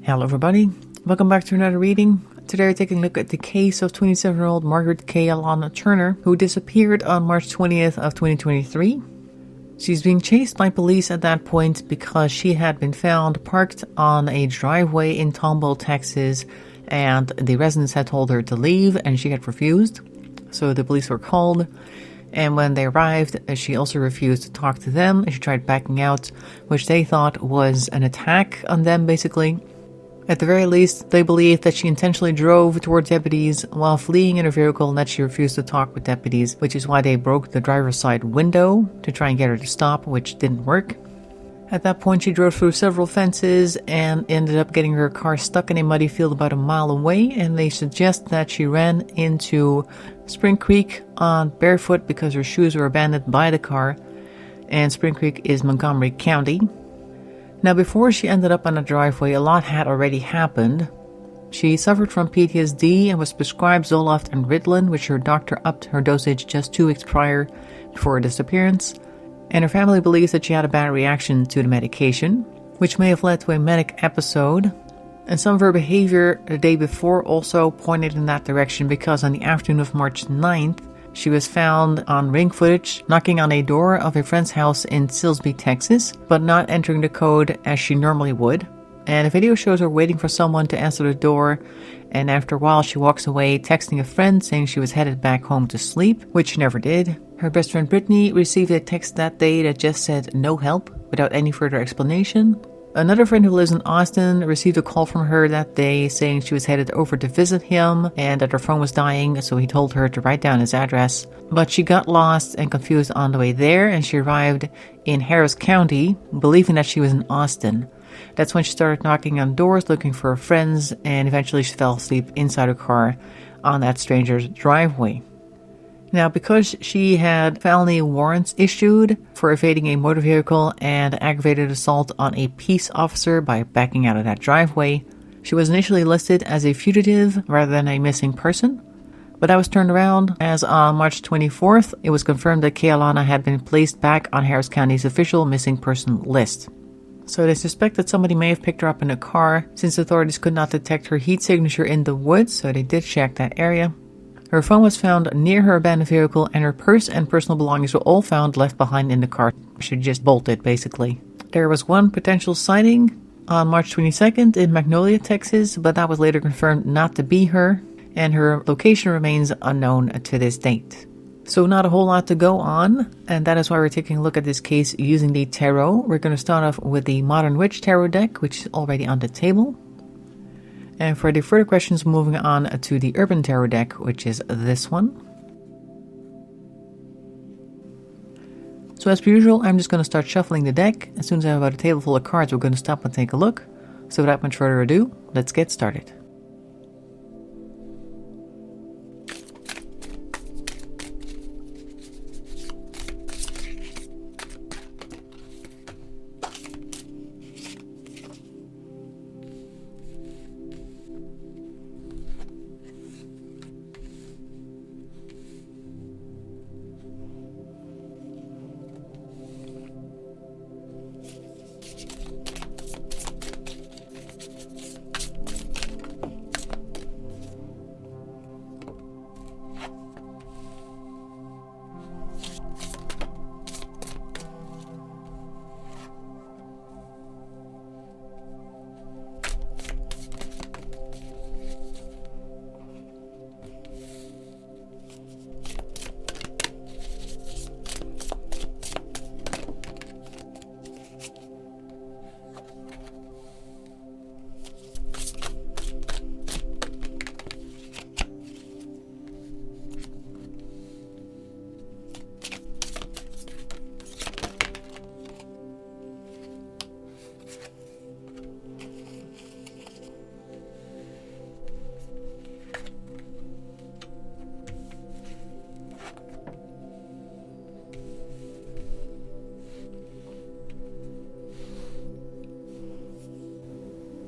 Hello everybody, welcome back to another reading. Today we're taking a look at the case of 27-year-old Margaret Kay-Alana Turner, who disappeared on March 20th of 2023. She's being chased by police at that point because she had been found parked on a driveway in Tomball, Texas, and the residents had told her to leave and she had refused. So the police were called, and when they arrived, she also refused to talk to them and she tried backing out, which they thought was an attack on them basically. At the very least, they believed that she intentionally drove toward deputies while fleeing in her vehicle and that she refused to talk with deputies, which is why they broke the driver's side window to try and get her to stop, which didn't work. At that point, she drove through several fences and ended up getting her car stuck in a muddy field about a mile away, and they suggest that she ran into Spring Creek on barefoot because her shoes were abandoned by the car, and Spring Creek is Montgomery County. Now, before she ended up on a driveway, a lot had already happened. She suffered from PTSD and was prescribed Zoloft and Ritalin, which her doctor upped her dosage just 2 weeks prior before her disappearance. And her family believes that she had a bad reaction to the medication, which may have led to a manic episode. And some of her behavior the day before also pointed in that direction, because on the afternoon of March 9th, she was found on ring footage knocking on a door of a friend's house in Silsbee, Texas, but not entering the code as she normally would. And the video shows her waiting for someone to answer the door, and after a while she walks away texting a friend saying she was headed back home to sleep, which she never did. Her best friend Brittany received a text that day that just said no help without any further explanation. Another friend who lives in Austin received a call from her that day saying she was headed over to visit him and that her phone was dying, so he told her to write down his address. But she got lost and confused on the way there, and she arrived in Harris County, believing that she was in Austin. That's when she started knocking on doors looking for her friends, and eventually she fell asleep inside her car on that stranger's driveway. Now, because she had felony warrants issued for evading a motor vehicle and aggravated assault on a peace officer by backing out of that driveway, she was initially listed as a fugitive rather than a missing person. But that was turned around, as on March 24th, it was confirmed that Kay-Alana had been placed back on Harris County's official missing person list. So they suspect that somebody may have picked her up in a car, since authorities could not detect her heat signature in the woods, so they did check that area. Her phone was found near her abandoned vehicle, and her purse and personal belongings were all found left behind in the car. She just bolted, basically. There was one potential sighting on March 22nd in Magnolia, Texas, but that was later confirmed not to be her, and her location remains unknown to this date. So not a whole lot to go on, and that is why we're taking a look at this case using the tarot. We're going to start off with the Modern Witch Tarot deck, which is already on the table. And for the further questions, moving on to the Urban Tarot deck, which is this one. So as per usual, I'm just going to start shuffling the deck. As soon as I have about a table full of cards, we're going to stop and take a look. So without much further ado, let's get started.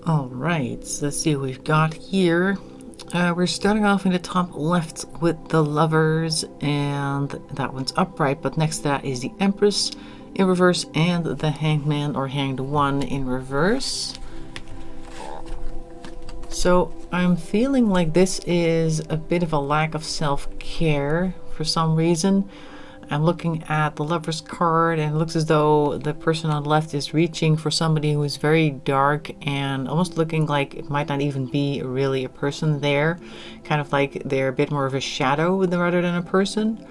Alright, so let's see what we've got here. We're starting off in the top left with the Lovers, and that one's upright, but next to that is the Empress in reverse and the Hanged Man or Hanged One in reverse. So I'm feeling like this is a bit of a lack of self-care for some reason. I'm looking at the Lover's card, and it looks as though the person on the left is reaching for somebody who is very dark and almost looking like it might not even be really a person there. Kind of like they're a bit more of a shadow rather than a person.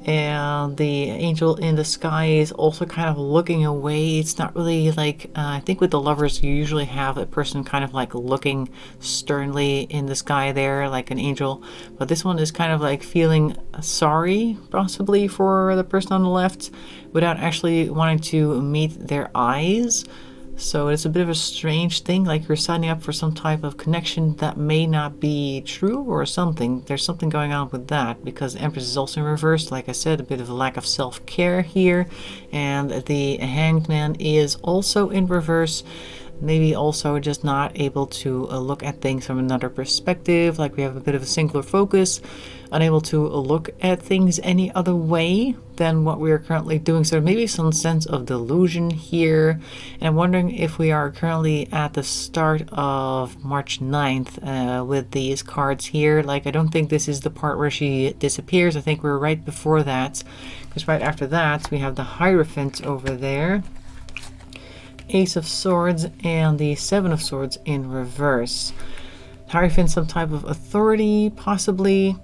And the angel in the sky is also kind of looking away. It's not really like, I think with the Lovers, you usually have a person kind of like looking sternly in the sky there, like an angel. But this one is kind of like feeling sorry, possibly, for the person on the left without actually wanting to meet their eyes. So it's a bit of a strange thing, like you're signing up for some type of connection that may not be true or something. There's something going on with that, because the Empress is also in reverse. Like I said, a bit of a lack of self-care here. And the Hanged Man is also in reverse. Maybe also just not able to look at things from another perspective, like we have a bit of a singular focus, unable to look at things any other way than what we are currently doing. So maybe some sense of delusion here. And I'm wondering if we are currently at the start of March 9th with these cards here. Like, I don't think this is the part where she disappears. I think we're right before that, because right after that we have the Hierophant over there, Ace of Swords, and the Seven of Swords in reverse. Hierophant, some type of authority, possibly.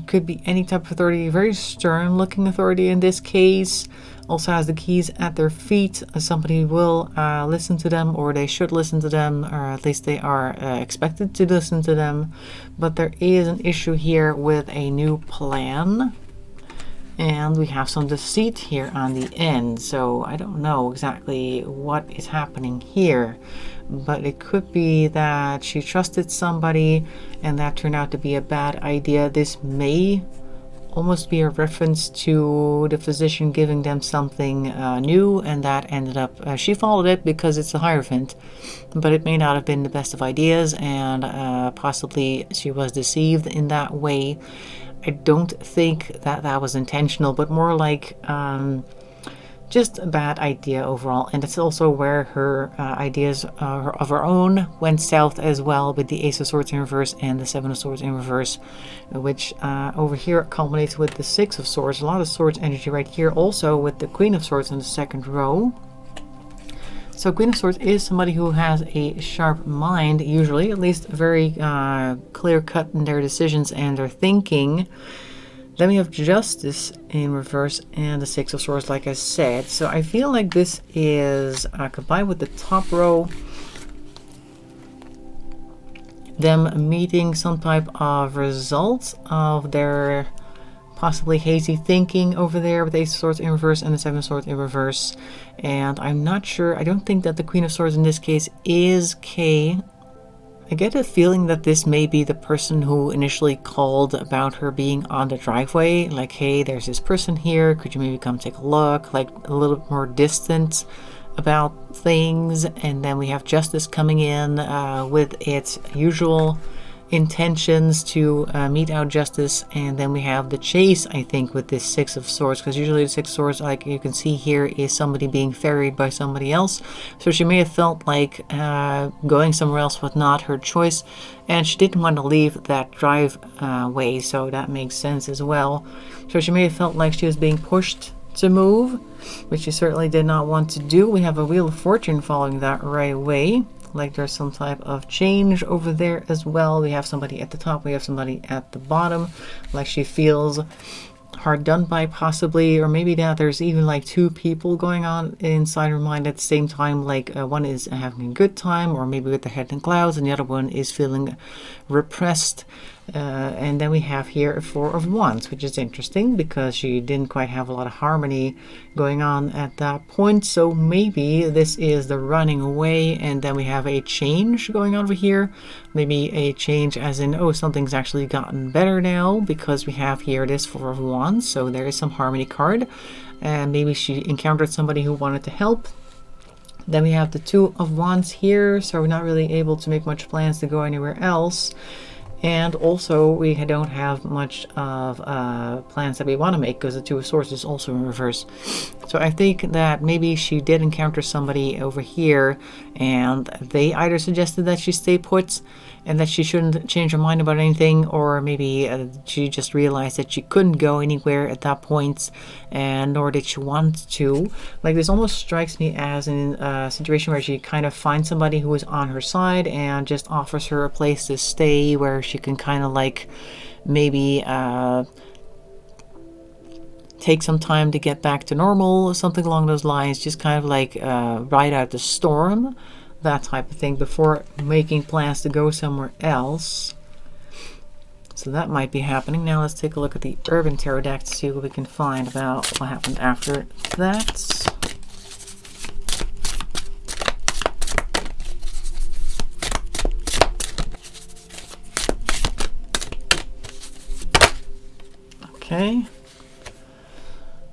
Could be any type of authority, very stern looking authority in this case. Also has the keys at their feet. Somebody will listen to them, or they should listen to them, or at least they are expected to listen to them. But there is an issue here with a new plan. And we have some deceit here on the end, so I don't know exactly what is happening here. But it could be that she trusted somebody and that turned out to be a bad idea. This may almost be a reference to the physician giving them something new, and that ended up, she followed it because it's a Hierophant. But it may not have been the best of ideas, and possibly she was deceived in that way. I don't think that that was intentional, but more like just a bad idea overall. And it's also where her ideas of her own went south as well, with the Ace of Swords in reverse and the Seven of Swords in reverse, which over here culminates with the Six of Swords. A lot of Swords energy right here, also with the Queen of Swords in the second row. So Queen of Swords is somebody who has a sharp mind, usually, at least very clear-cut in their decisions and their thinking. Then we have Justice in reverse and the Six of Swords, like I said. So I feel like this is combined with the top row, them meeting some type of results of their possibly hazy thinking over there with the Ace of Swords in reverse and the Seven of Swords in reverse. And I'm not sure, I don't think that the Queen of Swords in this case is Kay. I get a feeling that this may be the person who initially called about her being on the driveway. Like, hey, there's this person here, could you maybe come take a look? Like a little bit more distant about things. And then we have Justice coming in with its usual intentions to mete out justice. And then we have the chase, I think, with this Six of Swords, because usually the Six of Swords, like you can see here, is somebody being ferried by somebody else. So she may have felt like going somewhere else was not her choice, and she didn't want to leave that driveway, so that makes sense as well. So she may have felt like she was being pushed to move, which she certainly did not want to do. We have a Wheel of Fortune following that right away. Like there's some type of change over there as well. We have somebody at the top, we have somebody at the bottom, like she feels hard done by possibly, or maybe now there's even like two people going on inside her mind at the same time. Like one is having a good time, or maybe with their head in clouds, and the other one is feeling repressed. And then we have here a Four of Wands, which is interesting because she didn't quite have a lot of harmony going on at that point. So maybe this is the running away, and then we have a change going on over here. Maybe a change as in, oh, something's actually gotten better now, because we have here this Four of Wands. So there is some harmony card, and maybe she encountered somebody who wanted to help. Then we have the Two of Wands here, so we're not really able to make much plans to go anywhere else. And also we don't have much of plans that we want to make, because the Two of Swords is also in reverse. So I think that maybe she did encounter somebody over here, and they either suggested that she stay put, and that she shouldn't change her mind about anything, or maybe she just realized that she couldn't go anywhere at that point, and nor did she want to. Like, this almost strikes me as in a situation where she kind of finds somebody who is on her side and just offers her a place to stay where she can kind of like maybe take some time to get back to normal, something along those lines, just kind of like ride out the storm, that type of thing, before making plans to go somewhere else. So that might be happening. Now let's take a look at the Urban Tarot deck to see what we can find about what happened after that. Okay.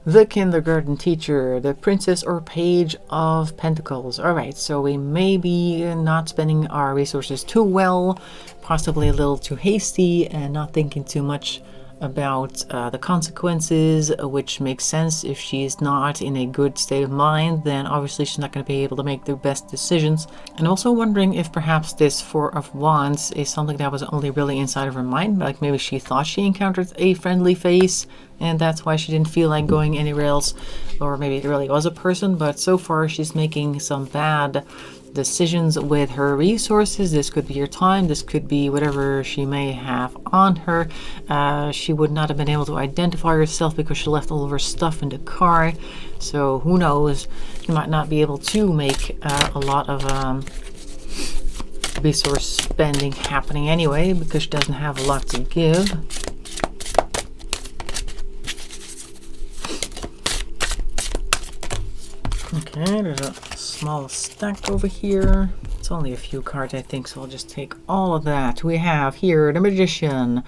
The Kindergarten Teacher, the Princess or Page of Pentacles. Alright, so we may be not spending our resources too well, possibly a little too hasty, and not thinking too much about the consequences, which makes sense. If she's not in a good state of mind, then obviously she's not going to be able to make the best decisions. And also wondering if perhaps this Four of Wands is something that was only really inside of her mind, like maybe she thought she encountered a friendly face and that's why she didn't feel like going anywhere else, or maybe it really was a person, but so far she's making some bad decisions with her resources. This could be her time, this could be whatever she may have on her. She would not have been able to identify herself because she left all of her stuff in the car, so who knows, she might not be able to make a lot of resource spending happening anyway, because she doesn't have a lot to give. Okay, there's a small stack over here. It's only a few cards, I think, so I'll just take all of that. We have here the Magician.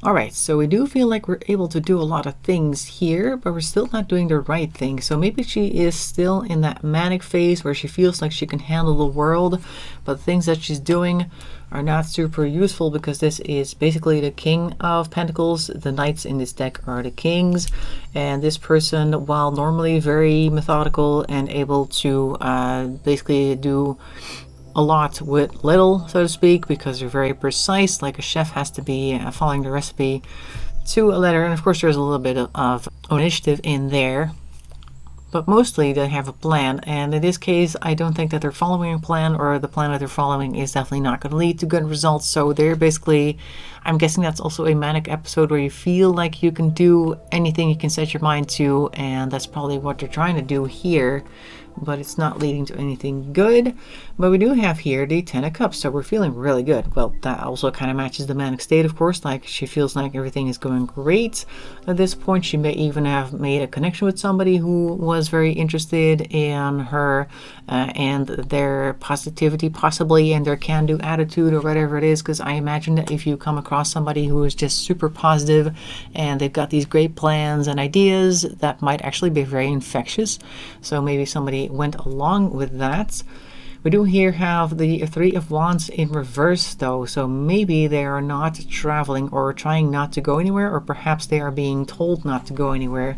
Alright, so we do feel like we're able to do a lot of things here, but we're still not doing the right thing. So maybe she is still in that manic phase where she feels like she can handle the world, but the things that she's doing are not super useful, because this is basically the King of Pentacles. The knights in this deck are the kings, and this person, while normally very methodical and able to basically do a lot with little, so to speak, because they're very precise, like a chef has to be following the recipe to a letter. And of course there's a little bit of initiative in there, but mostly they have a plan. And in this case, I don't think that they're following a plan, or the plan that they're following is definitely not going to lead to good results. So they're basically, I'm guessing that's also a manic episode where you feel like you can do anything you can set your mind to, and that's probably what they're trying to do here, but it's not leading to anything good. But we do have here the Ten of Cups, so we're feeling really good. Well, that also kind of matches the manic state, of course. Like, she feels like everything is going great at this point. She may even have made a connection with somebody who was very interested in her and their positivity, possibly, and their can-do attitude, or whatever it is, because I imagine that if you come across somebody who is just super positive and they've got these great plans and ideas, that might actually be very infectious. So maybe somebody went along with that. We do here have the Three of Wands in reverse, though, so maybe they are not traveling or trying not to go anywhere, or perhaps they are being told not to go anywhere,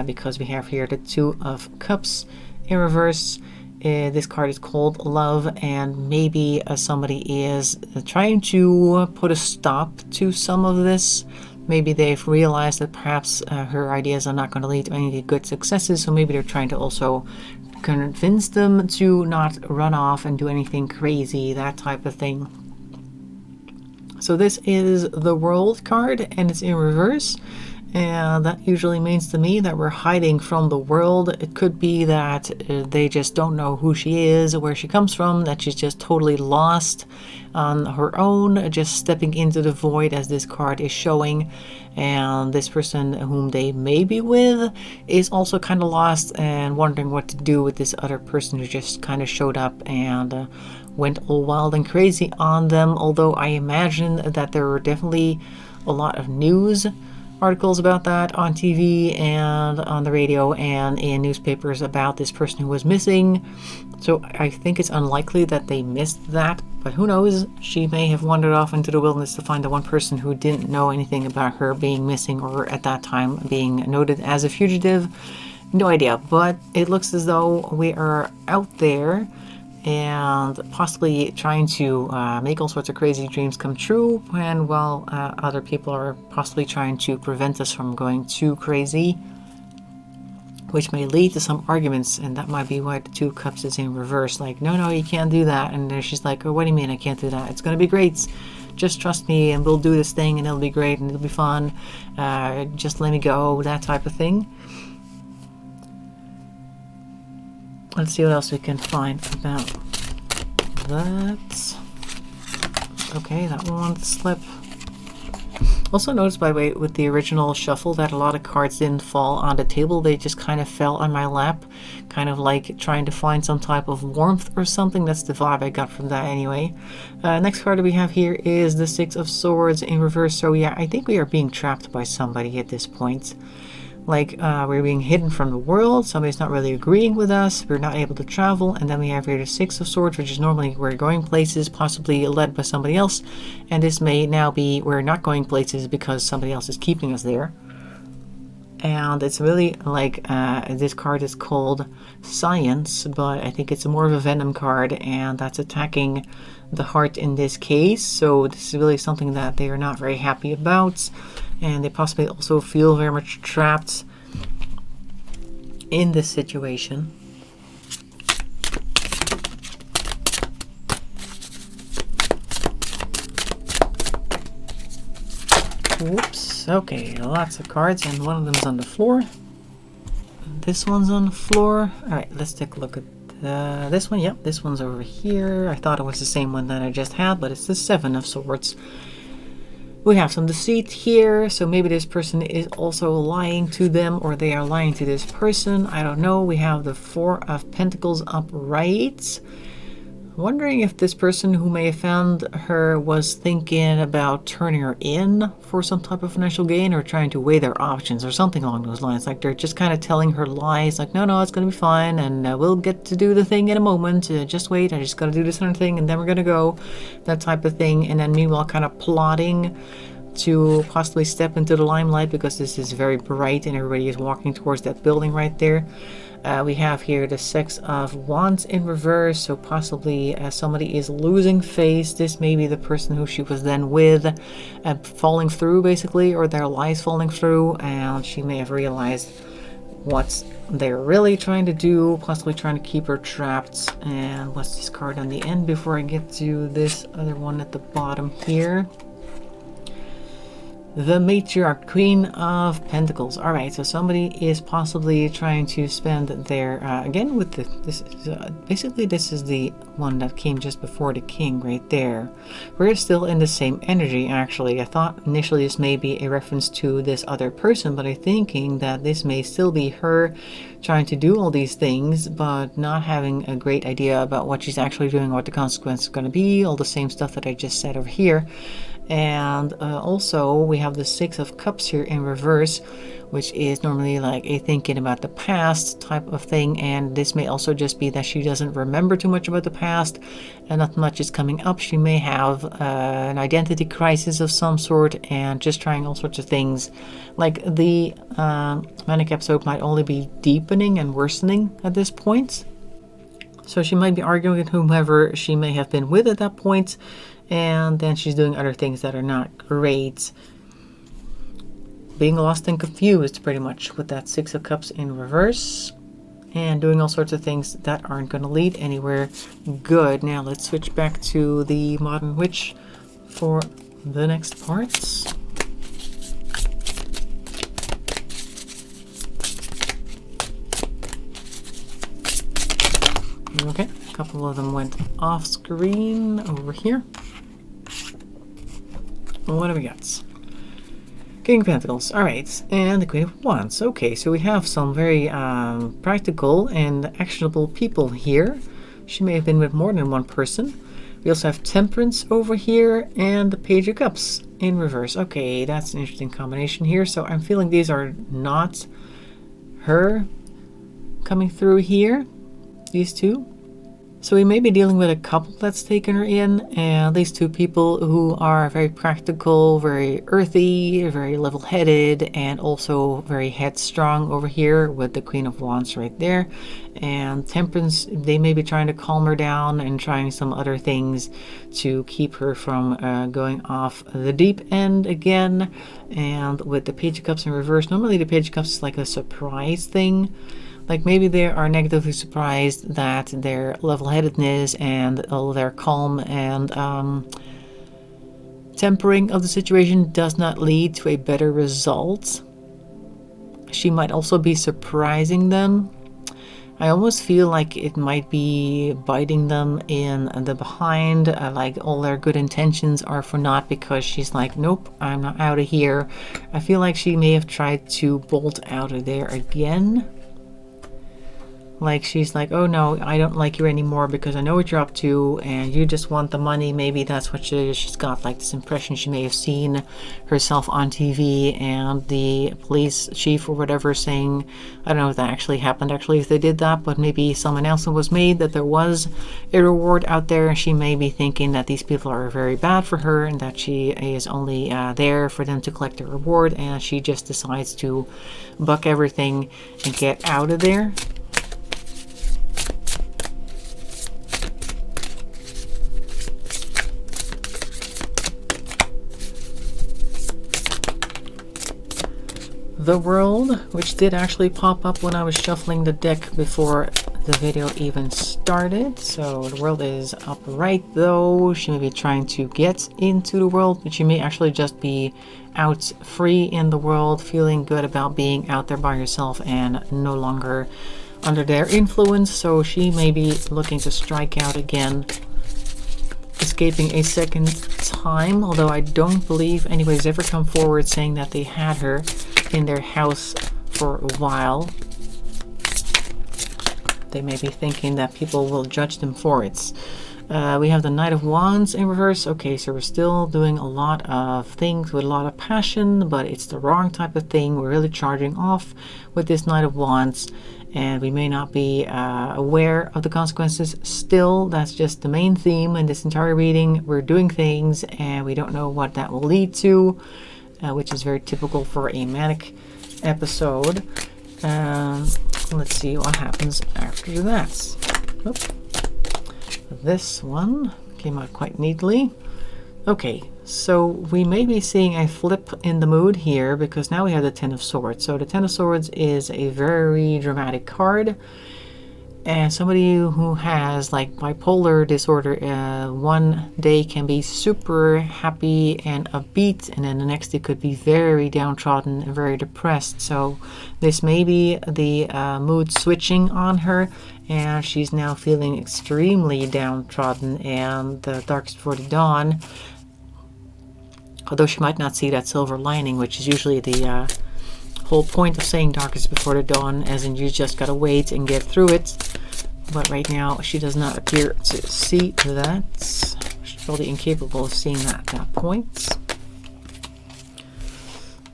because we have here the Two of Cups in reverse. This card is called Love, and maybe somebody is trying to put a stop to some of this. Maybe they've realized that perhaps her ideas are not going to lead to any good successes, so maybe they're trying to also convince them to not run off and do anything crazy, that type of thing. So this is the World card, and it's in reverse. And that usually means to me that we're hiding from the world. It could be that they just don't know who she is, where she comes from, that she's just totally lost on her own, just stepping into the void, as this card is showing. And this person whom they may be with is also kind of lost and wondering what to do with this other person who just kind of showed up and went all wild and crazy on them. Although I imagine that there were definitely a lot of news articles about that on TV and on the radio and in newspapers about this person who was missing. So I think it's unlikely that they missed that, but who knows? She may have wandered off into the wilderness to find the one person who didn't know anything about her being missing, or at that time being noted as a fugitive. No idea, but it looks as though we are out there, and possibly trying to make all sorts of crazy dreams come true, and while other people are possibly trying to prevent us from going too crazy, which may lead to some arguments. And that might be why the 2 cups is in reverse, like, no, you can't do that. And then she's like, oh, what do you mean I can't do that? It's gonna be great, just trust me, and we'll do this thing, and it'll be great, and it'll be fun, just let me go, that type of thing. Let's see what else we can find about that. Okay, that one slip. Also noticed, by the way, with the original shuffle that a lot of cards didn't fall on the table. They just kind of fell on my lap, kind of like trying to find some type of warmth or something. That's the vibe I got from that anyway. Next card that we have here is the 6 of Swords in reverse. So yeah, I think we are being trapped by somebody at this point. Like, we're being hidden from the world, somebody's not really agreeing with us, we're not able to travel, and then we have here the 6 of Swords, which is normally we're going places, possibly led by somebody else, and this may now be we're not going places because somebody else is keeping us there. And it's really like, this card is called Science, but I think it's more of a venom card, and that's attacking the heart in this case, so this is really something that they are not very happy about. And they possibly also feel very much trapped in this situation. Whoops. Okay, lots of cards, and one of them's on the floor. This one's on the floor. Alright, let's take a look at this one. Yep, this one's over here. I thought it was the same one that I just had, but it's the 7 of Swords. We have some deceit here, so maybe this person is also lying to them, or they are lying to this person. I don't know. We have the 4 of Pentacles upright. Wondering if this person who may have found her was thinking about turning her in for some type of financial gain, or trying to weigh their options or something along those lines. Like, they're just kind of telling her lies, like, no, it's going to be fine, and we'll get to do the thing in a moment. Just wait, I just got to do this other thing, and then we're going to go. That type of thing. And then meanwhile kind of plotting to possibly step into the limelight, because this is very bright and everybody is walking towards that building right there. We have here the 6 of Wands in reverse, so possibly somebody is losing face. This may be the person who she was then with, falling through basically, or their lies falling through, and she may have realized what they're really trying to do, possibly trying to keep her trapped. And what's this card on the end before I get to this other one at the bottom here? The Matriarch, Queen of Pentacles. Alright, so somebody is possibly trying to spend their, again with basically this is the one that came just before the King right there. We're still in the same energy actually. I thought initially this may be a reference to this other person, but I'm thinking that this may still be her trying to do all these things, but not having a great idea about what she's actually doing, what the consequence is going to be, all the same stuff that I just said over here. And also we have the 6 of Cups here in reverse, which is normally like a thinking about the past type of thing, and this may also just be that she doesn't remember too much about the past and not much is coming up. She may have an identity crisis of some sort and just trying all sorts of things. Like the manic episode might only be deepening and worsening at this point, so she might be arguing with whomever she may have been with at that point, and then she's doing other things that are not great. Being lost and confused pretty much with that 6 of Cups in reverse, and doing all sorts of things that aren't going to lead anywhere good. Now let's switch back to the Modern Witch for the next parts. Okay, a couple of them went off screen over here. What do we got? King of Pentacles, alright, and the Queen of Wands. Okay, so we have some very practical and actionable people here. She may have been with more than one person. We also have Temperance over here, and the Page of Cups in reverse. Okay, that's an interesting combination here. So I'm feeling these are not her coming through here, these two. So we may be dealing with a couple that's taken her in, and these two people who are very practical, very earthy, very level-headed, and also very headstrong over here with the Queen of Wands right there. And Temperance, they may be trying to calm her down and trying some other things to keep her from going off the deep end again. And with the Page of Cups in reverse, normally the Page of Cups is like a surprise thing. Like maybe they are negatively surprised that their level-headedness and all their calm and tempering of the situation does not lead to a better result. She might also be surprising them. I almost feel like it might be biting them in the behind, like all their good intentions are for naught because she's like, nope, I'm not out of here. I feel like she may have tried to bolt out of there again. Like she's like, oh no, I don't like you anymore because I know what you're up to and you just want the money. Maybe that's what she's got, like this impression. She may have seen herself on TV and the police chief or whatever saying, I don't know if that actually happened actually if they did that, but maybe some announcement was made that there was a reward out there, and she may be thinking that these people are very bad for her and that she is only there for them to collect a reward, and she just decides to buck everything and get out of there. The World, which did actually pop up when I was shuffling the deck before the video even started. So the World is upright though. She may be trying to get into the world, but she may actually just be out free in the world, feeling good about being out there by herself and no longer under their influence. So she may be looking to strike out again, escaping a second time, although I don't believe anybody's ever come forward saying that they had her in their house for a while. They may be thinking that people will judge them for it. We have the Knight of Wands in reverse. Okay, so we're still doing a lot of things with a lot of passion, but it's the wrong type of thing. We're really charging off with this Knight of Wands, and we may not be aware of the consequences still. That's just the main theme in this entire reading. We're doing things and we don't know what that will lead to, which is very typical for a manic episode. Let's see what happens after that. Oop. This one came out quite neatly. Okay, so we may be seeing a flip in the mood here because now we have the Ten of Swords. So the Ten of Swords is a very dramatic card. And somebody who has like bipolar disorder, one day can be super happy and upbeat, and then the next day could be very downtrodden and very depressed. So this may be the mood switching on her, and she's now feeling extremely downtrodden and the darkest before the dawn. Although she might not see that silver lining, which is usually the whole point of saying darkest before the dawn, as in you just gotta wait and get through it. But right now she does not appear to see that. She's probably incapable of seeing that at that point.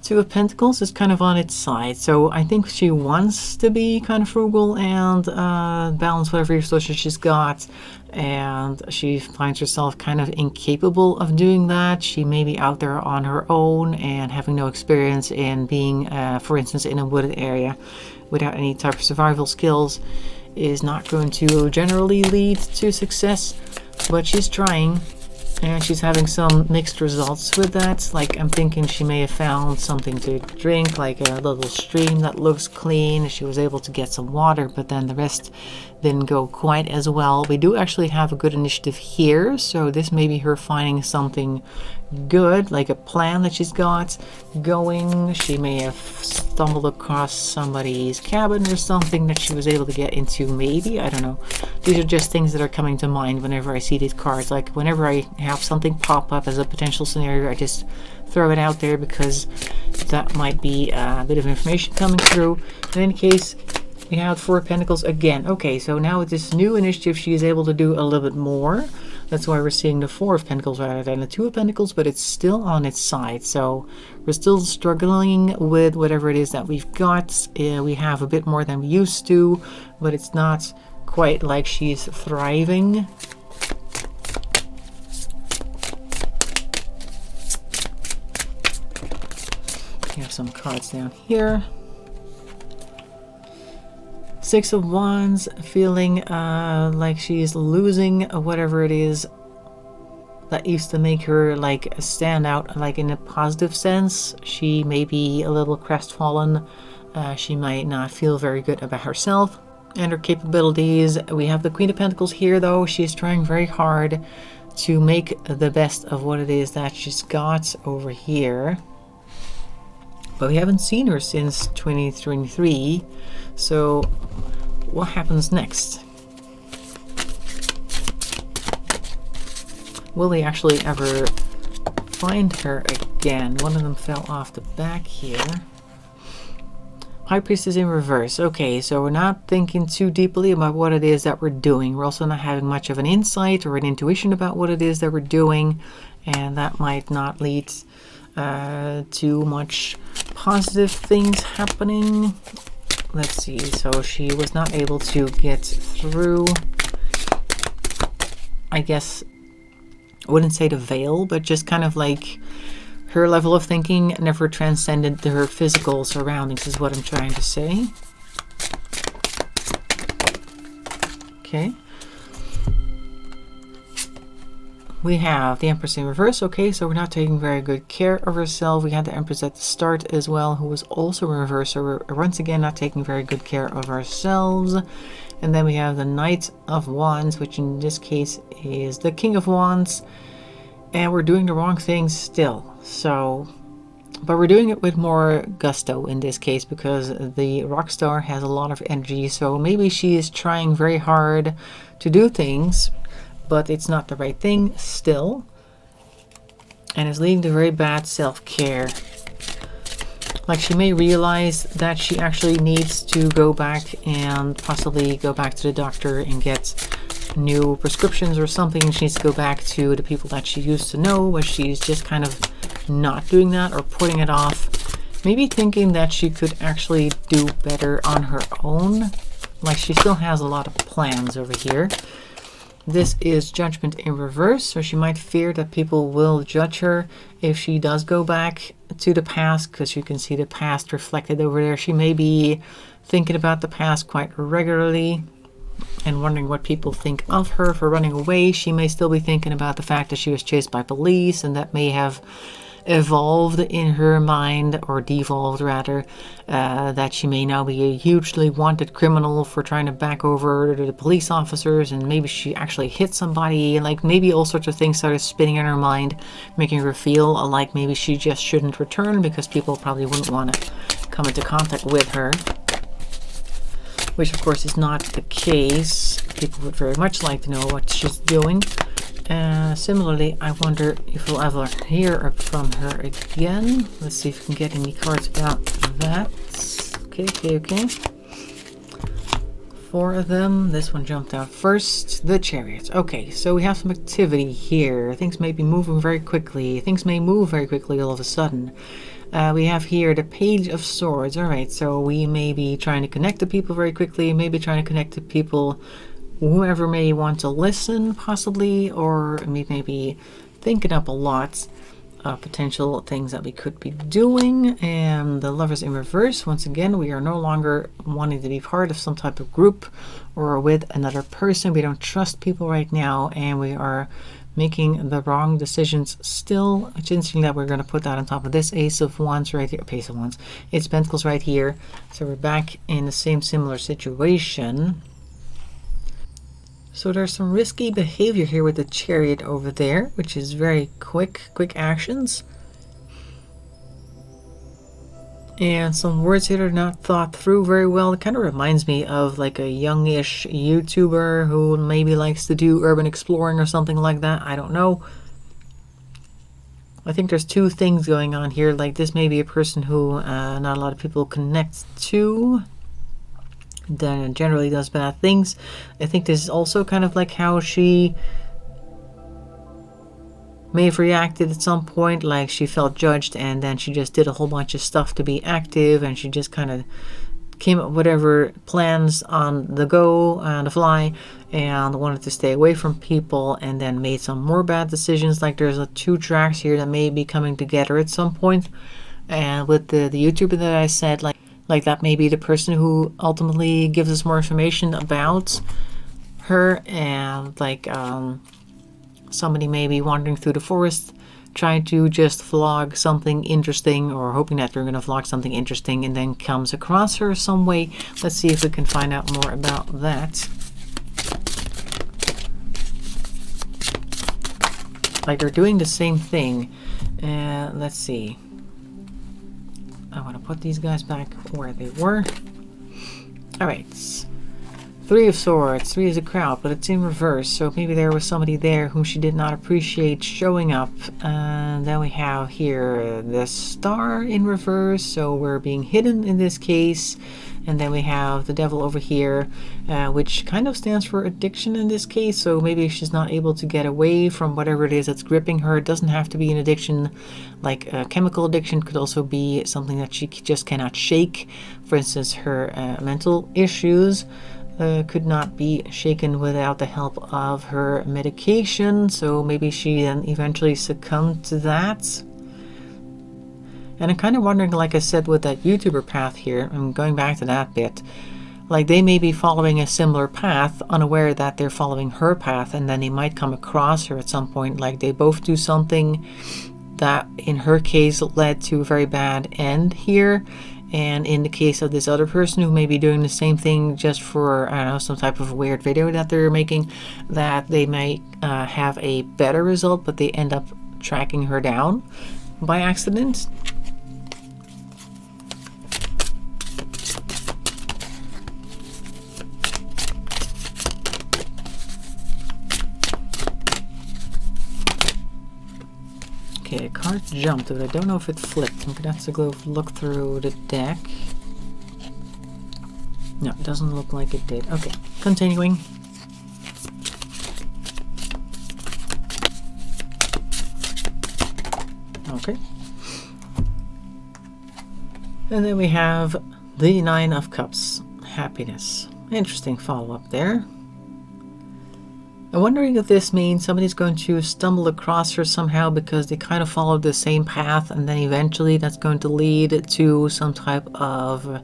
Two of Pentacles is kind of on its side, so I think she wants to be kind of frugal and balance whatever resources she's got, and she finds herself kind of incapable of doing that. She may be out there on her own and having no experience in being, for instance, in a wooded area without any type of survival skills is not going to generally lead to success, but she's trying. And she's having some mixed results with that. Like, I'm thinking she may have found something to drink, like a little stream that looks clean. She was able to get some water, but then the rest didn't go quite as well. We do actually have a good initiative here, so this may be her finding something good, like a plan that she's got going. She may have stumbled across somebody's cabin or something that she was able to get into, maybe. I don't know. These are just things that are coming to mind whenever I see these cards. Like, whenever I have something pop up as a potential scenario, I just throw it out there because that might be a bit of information coming through. In any case, we have Four of Pentacles again. Okay, so now with this new initiative, she is able to do a little bit more. That's why we're seeing the Four of Pentacles rather than the Two of Pentacles, but it's still on its side. So we're still struggling with whatever it is that we've got. We have a bit more than we used to, but it's not quite like she's thriving. We have some cards down here. Six of Wands, feeling like she's losing whatever it is that used to make her like stand out, like in a positive sense. She may be a little crestfallen. She might not feel very good about herself and her capabilities. We have the Queen of Pentacles here, though. She's trying very hard to make the best of what it is that she's got over here. But we haven't seen her since 2023. So what happens next? Will they actually ever find her again? One of them fell off the back here. High Priestess in reverse. Okay, so we're not thinking too deeply about what it is that we're doing. We're also not having much of an insight or an intuition about what it is that we're doing. And that might not lead to much positive things happening. Let's see. So she was not able to get through, I guess, I wouldn't say the veil, but just kind of like her level of thinking never transcended her physical surroundings, is what I'm trying to say. Okay. We have the Empress in reverse. Okay, so we're not taking very good care of ourselves. We had the Empress at the start as well, who was also in reverse. So we're once again not taking very good care of ourselves. And then we have the Knight of Wands, which in this case is the King of Wands. And we're doing the wrong things still. So, but we're doing it with more gusto in this case because the rock star has a lot of energy. So maybe she is trying very hard to do things, but it's not the right thing still. And it's leading to very bad self-care. Like she may realize that she actually needs to go back and possibly go back to the doctor and get new prescriptions or something. She needs to go back to the people that she used to know, but she's just kind of not doing that or putting it off. Maybe thinking that she could actually do better on her own. Like she still has a lot of plans over here. This is Judgment in reverse, so she might fear that people will judge her if she does go back to the past, because you can see the past reflected over there. She may be thinking about the past quite regularly and wondering what people think of her for running away. She may still be thinking about the fact that she was chased by police, and that may have evolved in her mind, or devolved rather, that she may now be a hugely wanted criminal for trying to back over the police officers, and maybe she actually hit somebody, and like maybe all sorts of things started spinning in her mind, making her feel like maybe she just shouldn't return because people probably wouldn't want to come into contact with her, which of course is not the case. People would very much like to know what she's doing. Similarly, I wonder if we'll ever hear from her again. Let's see if we can get any cards about that. Okay. 4 of them. This one jumped out first. The Chariot. Okay, so we have some activity here. Things may be moving very quickly. Things may move very quickly all of a sudden. We have here the Page of Swords. Alright, so we may be trying to connect to people very quickly. Maybe trying to connect to people whoever may want to listen, possibly, or maybe thinking up a lot of potential things that we could be doing. And the Lovers in reverse, once again, we are no longer wanting to be part of some type of group or with another person. We don't trust people right now, and we are making the wrong decisions still. It's interesting that we're going to put that on top of this Ace of Wands right here. Ace of Wands. It's Pentacles right here. So we're back in the same similar situation. So there's some risky behavior here with the Chariot over there, which is very quick actions. And some words here are not thought through very well. It kind of reminds me of like a youngish YouTuber who maybe likes to do urban exploring or something like that. I don't know. I think there's 2 things going on here. Like this may be a person who not a lot of people connect to. Then generally does bad things. I think this is also kind of like how she may have reacted at some point, like she felt judged and then she just did a whole bunch of stuff to be active, and she just kind of came up with whatever plans on the go, on the fly, and wanted to stay away from people, and then made some more bad decisions. Like there's two tracks here that may be coming together at some point. And with the YouTuber that I said, like that may be the person who ultimately gives us more information about her, and like somebody may be wandering through the forest trying to just vlog something interesting, or hoping that they're going to vlog something interesting, and then comes across her some way. Let's see if we can find out more about that. Like they're doing the same thing. Let's see. I want to put these guys back where they were. Alright. 3 of Swords. 3 is a crowd, but it's in reverse. So maybe there was somebody there whom she did not appreciate showing up. And then we have here the Star in reverse. So we're being hidden in this case. And then we have the Devil over here, which kind of stands for addiction in this case. So maybe she's not able to get away from whatever it is that's gripping her. It doesn't have to be an addiction, like a chemical addiction. Could also be something that she just cannot shake. For instance, her mental issues could not be shaken without the help of her medication. So maybe she then eventually succumbed to that. And I'm kind of wondering, like I said, with that YouTuber path here, I'm going back to that bit, like they may be following a similar path, unaware that they're following her path, and then they might come across her at some point. Like they both do something that in her case led to a very bad end here, and in the case of this other person who may be doing the same thing just for, I don't know, some type of weird video that they're making, that they may have a better result, but they end up tracking her down by accident. Okay, a card jumped, but I don't know if it flipped. I'm gonna have to go look through the deck. No, it doesn't look like it did. Okay, continuing. Okay. And then we have the 9 of Cups, happiness. Interesting follow-up there. I'm wondering if this means somebody's going to stumble across her somehow because they kind of followed the same path, and then eventually that's going to lead to some type of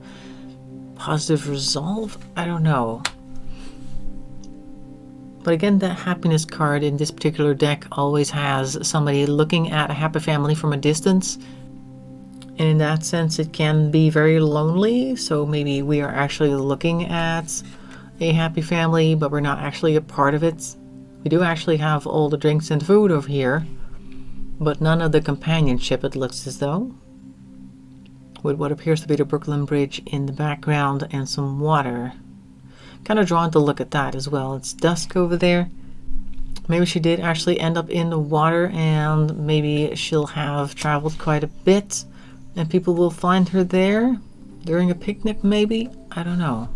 positive resolve. I don't know. But again, the happiness card in this particular deck always has somebody looking at a happy family from a distance. And in that sense, it can be very lonely. So maybe we are actually looking at a happy family, but we're not actually a part of it. We do actually have all the drinks and food over here, but none of the companionship, it looks as though. With what appears to be the Brooklyn Bridge in the background and some water. Kind of drawn to look at that as well. It's dusk over there. Maybe she did actually end up in the water, and maybe she'll have traveled quite a bit and people will find her there during a picnic maybe. I don't know.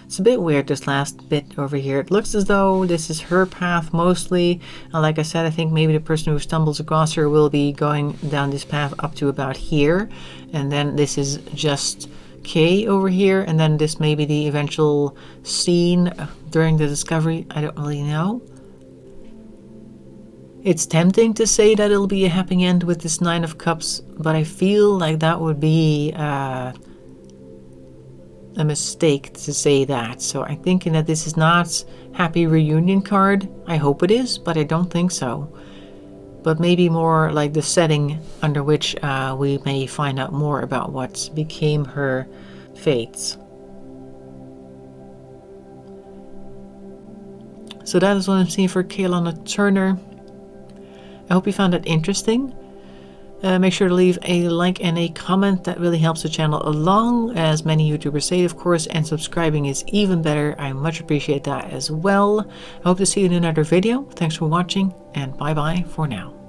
It's a bit weird, this last bit over here. It looks as though this is her path mostly. And like I said, I think maybe the person who stumbles across her will be going down this path up to about here. And then this is just Kay over here. And then this may be the eventual scene during the discovery. I don't really know. It's tempting to say that it'll be a happy end with this 9 of Cups, but I feel like that would be a mistake to say that. So I'm thinking that this is not happy reunion card. I hope it is, but I don't think so. But maybe more like the setting under which we may find out more about what became her fates. So that is what I'm seeing for Kay-Alana Turner. I hope you found it interesting. Make sure to leave a like and a comment. That really helps the channel along, as many YouTubers say, of course, and subscribing is even better. I much appreciate that as well. I hope to see you in another video. Thanks for watching, and bye-bye for now.